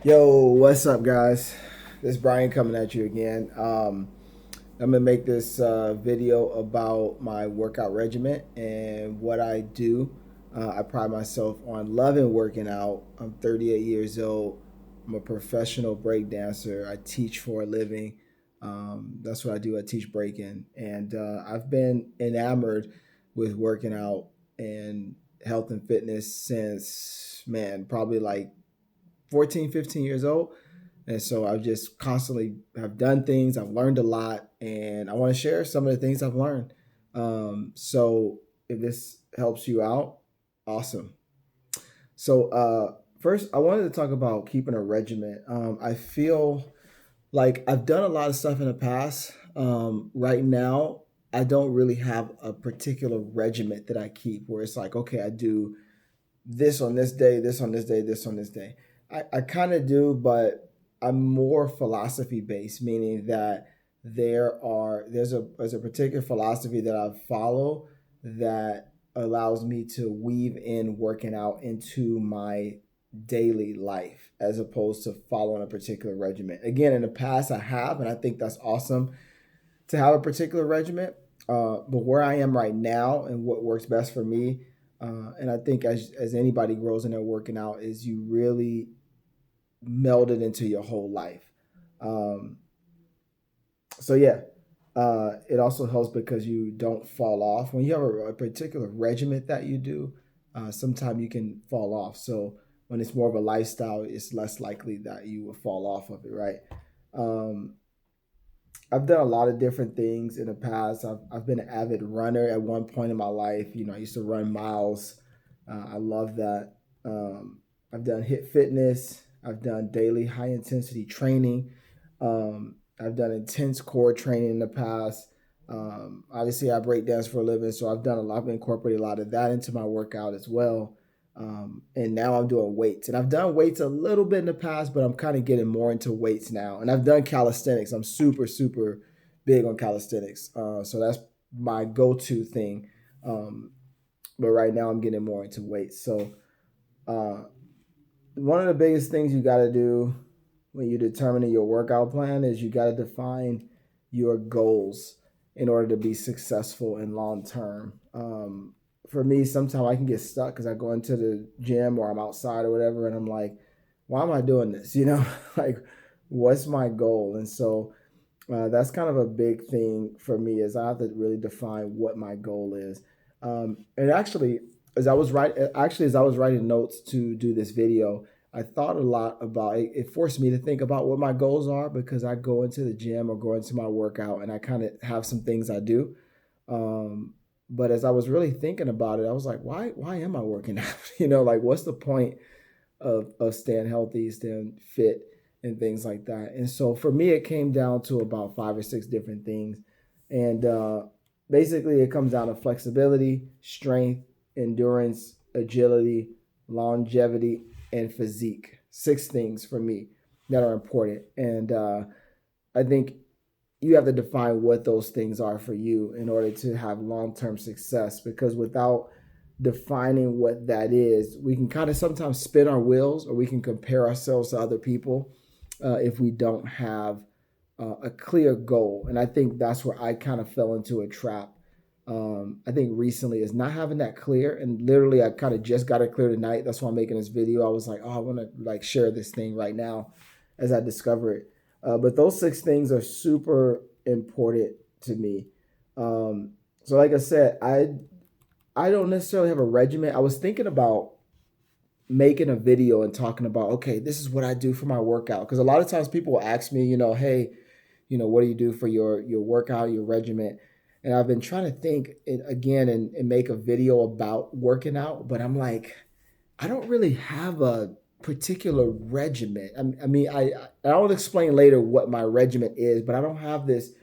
Yo, what's up, guys? This is Brian coming at you again. I'm gonna make this video about my workout regiment and what I do. I pride myself on loving working out. I'm 38 years old. I'm a professional break dancer. I teach for a living. That's what I do. I teach breaking, and I've been enamored with working out and health and fitness since, man, probably like 14, 15 years old. And so I've just constantly have done things. I've learned a lot, and I want to share some of the things I've learned. So if this helps you out, awesome. So first, I wanted to talk about keeping a regiment. I feel like I've done a lot of stuff in the past. Right now, I don't really have a particular regiment that I keep where it's like, okay, I do this on this day, this on this day, this on this day. I kind of do, but I'm more philosophy based, meaning that there's a particular philosophy that I follow that allows me to weave in working out into my daily life as opposed to following a particular regiment. Again, in the past I have, and I think that's awesome to have a particular regiment. But where I am right now and what works best for me, and I think as anybody grows in their working out, is you really meld it into your whole life. Um, so yeah, it also helps because you don't fall off when you have a particular regiment that you do. Sometimes you can fall off. So when it's more of a lifestyle, it's less likely that you will fall off of it, right? Um, I've done a lot of different things in the past. I've been an avid runner at one point in my life. I used to run miles. I love that. I've done hit fitness. I've done daily high intensity training. I've done intense core training in the past. Obviously, I break dance for a living, so I've done a lot. I've incorporated a lot of that into my workout as well. And now I'm doing weights, and I've done weights a little bit in the past, but I'm kind of getting more into weights now. And I've done calisthenics. I'm super, super big on calisthenics. So that's my go-to thing. Um, but right now I'm getting more into weights. So uh, one of the biggest things you got to do when you're determining your workout plan is you got to define your goals in order to be successful and long term. For me, sometimes I can get stuck because I go into the gym or I'm outside or whatever, and I'm like, why am I doing this? Like, what's my goal? And so that's kind of a big thing for me is I have to really define what my goal is. And actually, as I was writing notes to do this video, I thought a lot about it. It forced me to think about what my goals are because I go into the gym or go into my workout and I kind of have some things I do. Um, but as I was really thinking about it, I was like, why am I working out? Like what's the point of staying healthy, staying fit, and things like that. And so for me, it came down to about five or six different things, and basically, it comes down to flexibility, strength, endurance, agility, longevity, and physique. Six things for me that are important, and I think you have to define what those things are for you in order to have long-term success because without defining what that is, we can kind of sometimes spin our wheels or we can compare ourselves to other people if we don't have a clear goal. And I think that's where I kind of fell into a trap. I think recently is not having that clear. And literally, I kind of just got it clear tonight. That's why I'm making this video. I was like, oh, I want to like share this thing right now as I discover it. But those six things are super important to me. So, like I said, I don't necessarily have a regimen. I was thinking about making a video and talking about, okay, this is what I do for my workout. Because a lot of times people will ask me, hey, what do you do for your workout, your regimen? And I've been trying to think again and make a video about working out, but I'm like, I don't really have a particular regiment. I'll explain later what my regiment is, but I don't have this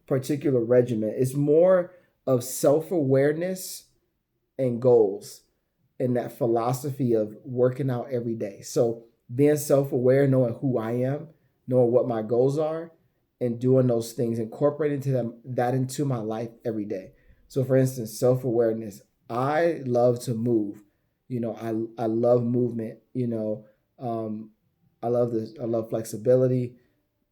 particular regiment. It's more of self awareness and goals and that philosophy of working out every day. So being self-aware, knowing who I am, knowing what my goals are, and doing those things, incorporating that into my life every day. So for instance, self-awareness. I love to move. I love movement. Um, I love flexibility.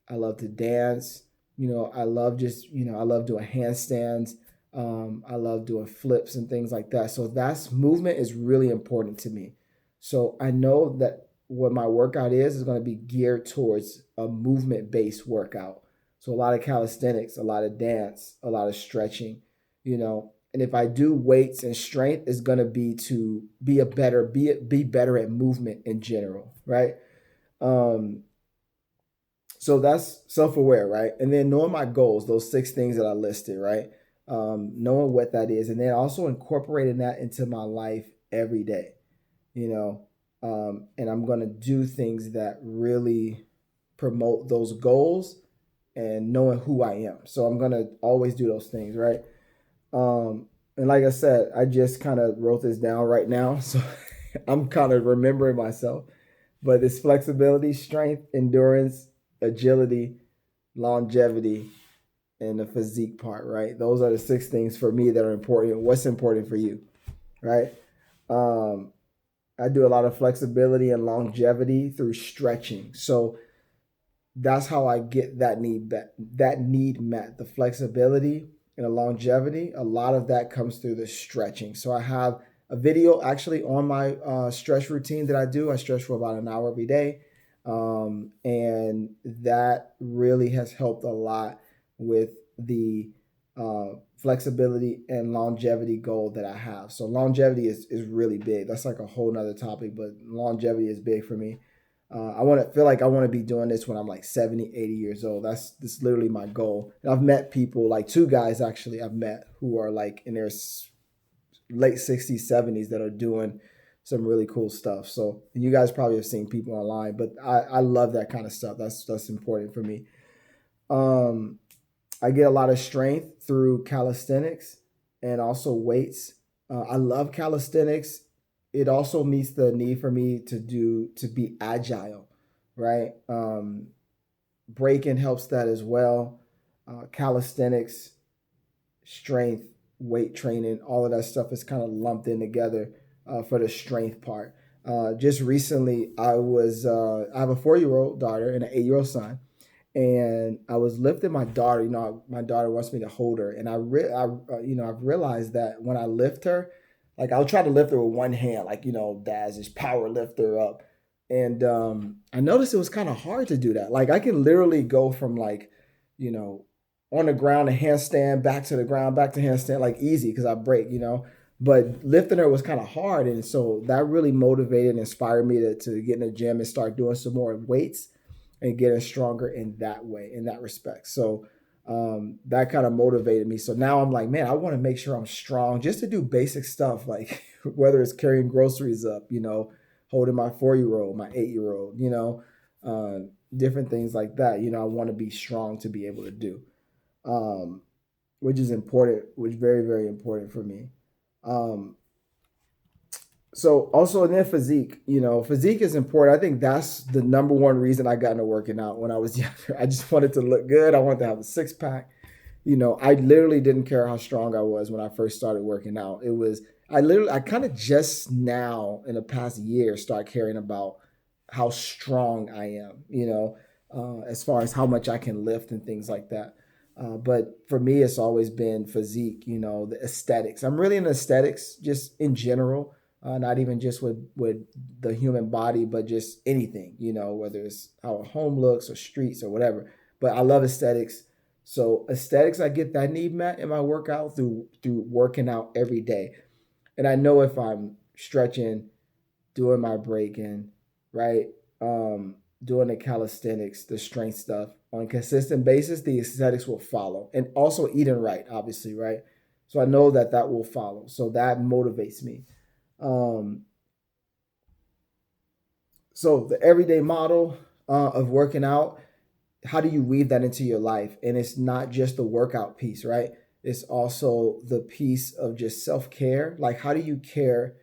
I love to dance. I love just, I love doing handstands. I love doing flips and things like that. So that's movement is really important to me. So I know that what my workout is going to be geared towards a movement based workout. So a lot of calisthenics, a lot of dance, a lot of stretching, And if I do weights and strength, it's going to be to be better at movement in general, right? Um, so that's self-aware, right? And then knowing my goals, those 6 things that I listed, right? Knowing what that is, and then also incorporating that into my life every day, you know. And I'm gonna do things that really promote those goals and knowing who I am. So I'm gonna always do those things, right? And like I said, I just kind of wrote this down right now, so I'm kind of remembering myself. But it's flexibility, strength, endurance, agility, longevity, and the physique part, right? Those are the 6 things for me that are important. What's important for you, right? Um, I do a lot of flexibility and longevity through stretching. So that's how I get that need met. The flexibility and the longevity, a lot of that comes through the stretching. So I have a video actually on my stretch routine that I do. I stretch for about an hour every day. And that really has helped a lot with the flexibility and longevity goal that I have. So longevity is really big. That's like a whole nother topic, but longevity is big for me. I want to feel like I want to be doing this when I'm like 70, 80 years old. That's literally my goal. And I've met people, like 2 guys actually I've met who are like in their late 60s, 70s that are doing some really cool stuff. So you guys probably have seen people online, but I love that kind of stuff. That's important for me. I get a lot of strength through calisthenics and also weights. I love calisthenics. It also meets the need for me to be agile, right? Breaking helps that as well. Calisthenics, strength, weight training, all of that stuff is kind of lumped in together for the strength part. Just recently, I have a 4-year-old daughter and an 8-year-old son, and I was lifting my daughter. My daughter wants me to hold her, and I've realized that when I lift her, like I'll try to lift her with one hand, like Daz just power lift her up, and I noticed it was kind of hard to do that. Like I can literally go from like, you know, on the ground a handstand, back to the ground, back to handstand, like easy because I break. But lifting her was kind of hard, and so that really motivated and inspired me to get in the gym and start doing some more weights and getting stronger in that way, in that respect. So that kind of motivated me. So now I'm like, man, I want to make sure I'm strong just to do basic stuff, like whether it's carrying groceries up, holding my 4-year-old, my 8-year-old, different things like that. I want to be strong to be able to do, which is important, which is very, very important for me. So also then physique is important. I think that's the number one reason I got into working out when I was younger. I just wanted to look good. I wanted to have a 6-pack. I literally didn't care how strong I was when I first started working out. I kind of just now in the past year start caring about how strong I am, as far as how much I can lift and things like that. But for me, it's always been physique, the aesthetics. I'm really into aesthetics just in general, not even just with the human body, but just anything, whether it's how a home looks or streets or whatever. But I love aesthetics. So aesthetics, I get that need met in my workout through working out every day. And I know if I'm stretching, doing my breaking, right? Doing the calisthenics, the strength stuff on a consistent basis, the aesthetics will follow. And also eating right, obviously, right? So I know that will follow. So that motivates me. So the everyday model of working out, how do you weave that into your life? And it's not just the workout piece, right? It's also the piece of just self-care. Like, how do you care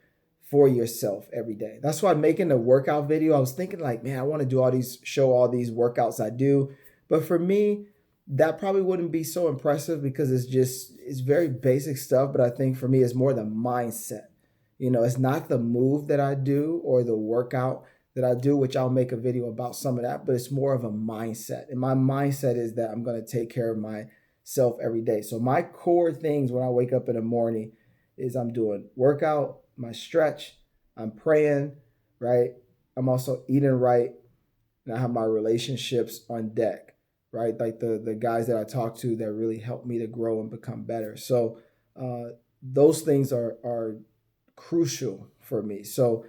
for yourself every day? That's why making the workout video, I was thinking like, man, I want to show all these workouts I do. But for me, that probably wouldn't be so impressive because it's very basic stuff. But I think for me, it's more the mindset. It's not the move that I do or the workout, that I do, which I'll make a video about some of that, but it's more of a mindset. And my mindset is that I'm going to take care of myself every day. So my core things when I wake up in the morning is I'm doing workout, my stretch, I'm praying, right? I'm also eating right, and I have my relationships on deck, right? Like the guys that I talk to that really help me to grow and become better. So those things are crucial for me. So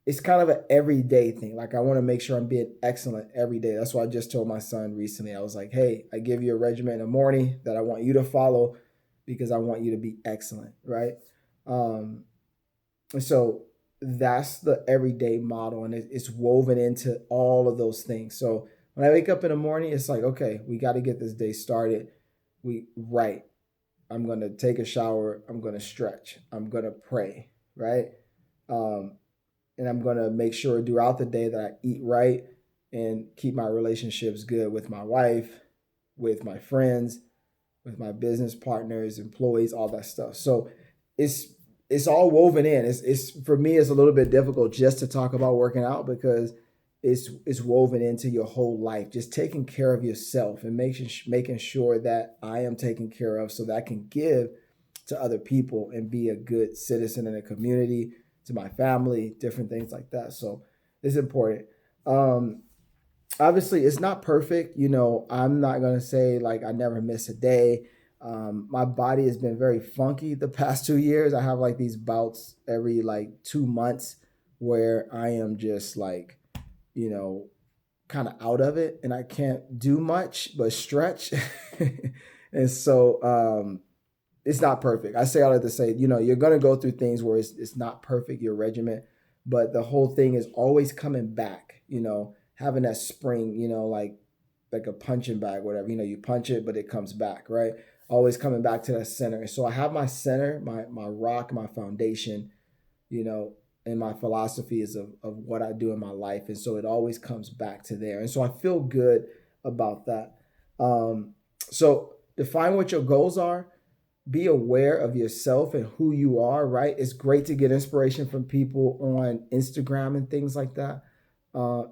it's kind of an everyday thing. Like I want to make sure I'm being excellent every day. That's why I just told my son recently. I was like, hey, I give you a regimen in the morning that I want you to follow because I want you to be excellent, right? And so that's the everyday model, and it's woven into all of those things. So when I wake up in the morning, it's like, okay, we got to get this day started. Right. I'm gonna take a shower. I'm gonna stretch. I'm gonna pray, right? Um, and I'm gonna make sure throughout the day that I eat right and keep my relationships good with my wife, with my friends, with my business partners, employees, all that stuff. So it's it's all woven in. It's for me it's a little bit difficult just to talk about working out because it's woven into your whole life. Just taking care of yourself and making sure that I am taken care of so that I can give to other people and be a good citizen in a community, to my family, different things like that. So it's important. Um, Obviously it's not perfect. I'm not going to say like I never miss a day. My body has been very funky the past 2 years. I have like these bouts every like 2 months where I am just like, you know kind of out of it and I can't do much but stretch. And so it's not perfect. I say all that to say, you're going to go through things where it's not perfect, your regiment, but the whole thing is always coming back, having that spring, like a punching bag, whatever, you punch it, but it comes back, right? Always coming back to that center. And so I have my center, my rock, my foundation, you know, and my philosophy is of what I do in my life. And so it always comes back to there. And so I feel good about that. So define what your goals are, be aware of yourself and who you are, right? It's great to get inspiration from people on Instagram and things like that,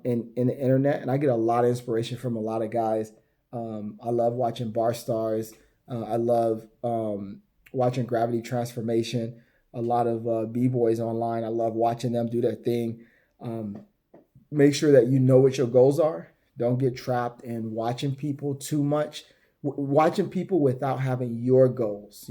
in the internet. And I get a lot of inspiration from a lot of guys. I love watching Bar Stars. I love watching Gravity Transformation. A lot of B-boys online. I love watching them do their thing. Um, Make sure that you know what your goals are. Don't get trapped in watching people too much, watching people without having your goals,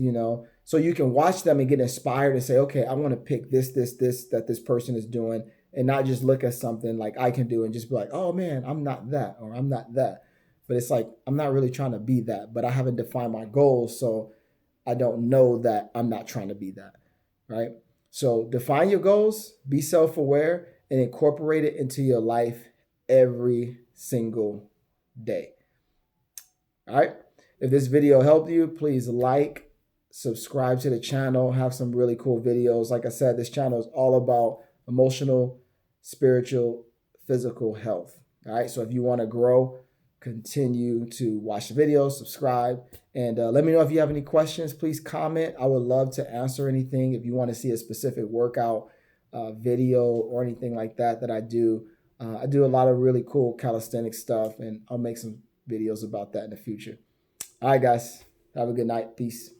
so you can watch them and get inspired and say, okay, I want to pick this that this person is doing, and not just look at something like I can do and just be like, oh man, I'm not that, or I'm not that. But it's like, I'm not really trying to be that, but I haven't defined my goals. So I don't know that I'm not trying to be that, right? So define your goals, be self aware, and incorporate it into your life every single day. All right. If this video helped you, please like, subscribe to the channel, have some really cool videos. Like I said, this channel is all about emotional, spiritual, physical health. All right. So if you want to grow, continue to watch the videos, subscribe, and let me know if you have any questions. Please comment. I would love to answer anything. If you want to see a specific workout video or anything like that I do. I do a lot of really cool calisthenic stuff, and I'll make some videos about that in the future. All right, guys. Have a good night. Peace.